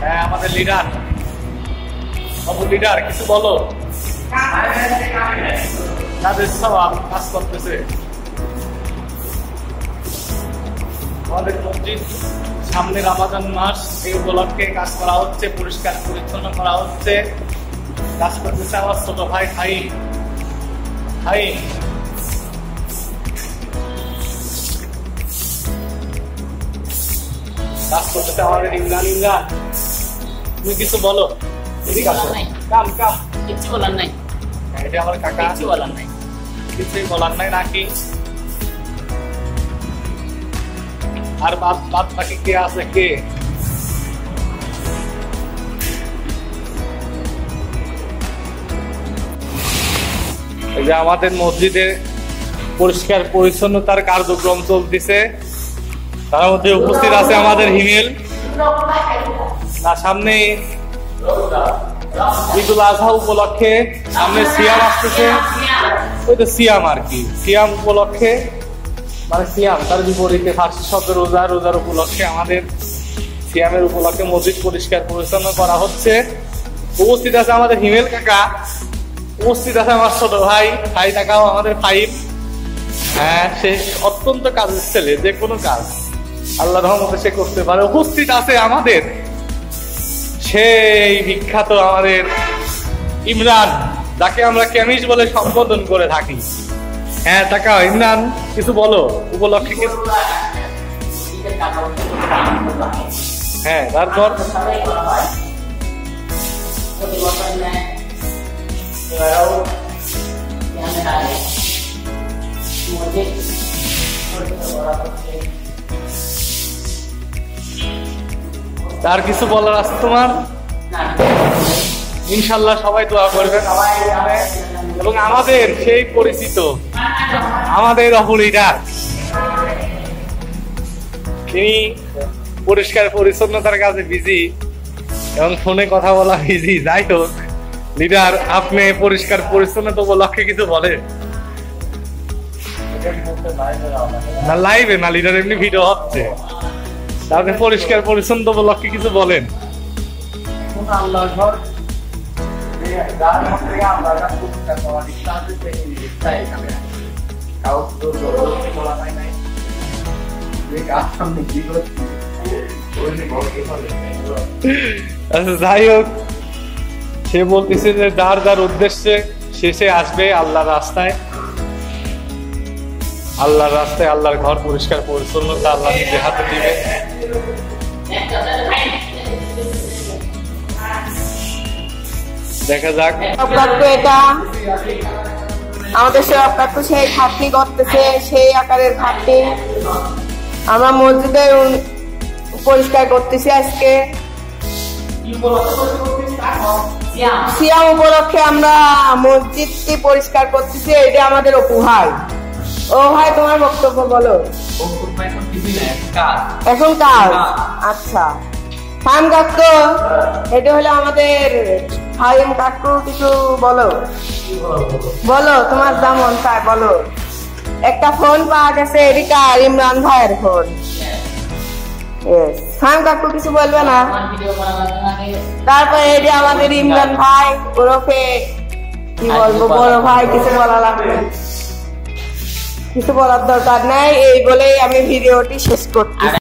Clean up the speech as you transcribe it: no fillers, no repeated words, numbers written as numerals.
হ্যাঁ আমাদের লিডার বাবু লিডার কিছু বলো। তাদের সবাই কাজ করতেছে আমাদের মসজিদ সামনে রমাদান মাস এই উপলক্ষে কাজ করা হচ্ছে, পরিষ্কার পরিচ্ছন্ন করা হচ্ছে। কাজ করতেছে আমার ছোট ভাই ভাই ভাই কাজ করতেছে আমাদের ইমরান। ইমরান তুমি কিছু বলো। কাম কাম কিছু বলার নাই। এটা আমার কাকা, কিছু বলার নাই, কিছুই বলার নাই নাকি? আর বাদ বাকি কে আছে? কে এই যে আমাদের মসজিদে পরিষ্কার পরিচ্ছন্নতার কার্যক্রম চলতেছে, তার মধ্যে উপস্থিত আছে আমাদের হিমেল। না সামনে ঈদুল আজহা উপলক্ষে সামনে সিয়াম আসতেছে, ওই তো সিয়াম আর কি, সিয়াম উপলক্ষে মানে সিয়াম তার বিপরীতে ফার্সি শব্দ রোজা, রোজার উপলক্ষে আমাদের সিয়ামের উপলক্ষে মসজিদ পরিষ্কার পরিচ্ছন্ন করা হচ্ছে। উপস্থিত আছে আমাদের হিমেল কাকা, উপস্থিত আছে আমার ছোট ভাই ভাই কাকাও আমাদের ফাইভ। হ্যাঁ সে অত্যন্ত কাজের ছেলে, যে কোনো কাজ আল্লাহর রহমতে সে করতে পারে। উপস্থিত আছে আমাদের সেই বিখ্যাত আমাদের ইমরান, যাকে আমরা ক্যামিজ বলে সম্বোধন করে থাকি। হ্যাঁ টাকা ইমরান কিছু বলো উপলক্ষে কিছু। হ্যাঁ তারপর আর কিছু বলার আছে তোমার? ইনশাল্লাহ সবাই দোয়া করবেন এবং আমাদের সেই পরিচিত আমাদের অপরিদার, তিনি পরিষ্কার পরিচ্ছন্নতার কাজে বিজি এবং ফোনে কথা বলা বিজি। যাই হোক লিডার, আপনি পরিষ্কার পরিচ্ছন্নতা উপলক্ষে কিছু বলেন না? লাইভে না লিডার, এমনি ভিডিও হচ্ছে, তাহলে পরিষ্কার পরিচ্ছন্ন উপলক্ষে কিছু বলেন। আচ্ছা যাই হোক, সে বলতেছে যে যার যার উদ্দেশ্যে শেষে আসবে আল্লাহর রাস্তায়, আল্লাহর রাস্তায় আল্লাহর ঘর পরিষ্কার পরিচ্ছন্নতা আল্লাহ নিজে হাতে দিবে। দেখা যাক। এটা আমাদের সরকার তো সেই খাটনি করতেছে, সেই আকারের খাটনি। আমরা মসজিদে পরিষ্কার করতেছি আজকে সিয়াম উপলক্ষে, আমরা মসজিদটি পরিষ্কার করতেছি। এটা আমাদের অপু ভাই। ও ভাই তোমার বক্তব্য বলো। এখন কাজ আচ্ছা ফাইম কাকু, এটা হলো আমাদের ফাইম কাকু, কিছু বলো বলো তোমার যা মন চায় বলো। একটা ফোন পাওয়া গেছে, এদিকে ইমরান ভাইয়ের ফোন। ফাইম কাকু কিছু বলবে না? তারপরে এই যে আমাদের ইমরান ভাই ওরফে কি বলবো বড় ভাই, কিছু বলা লাগবে? কিছু বলার দরকার নাই, এই বলেই আমি ভিডিওটি শেষ করছি।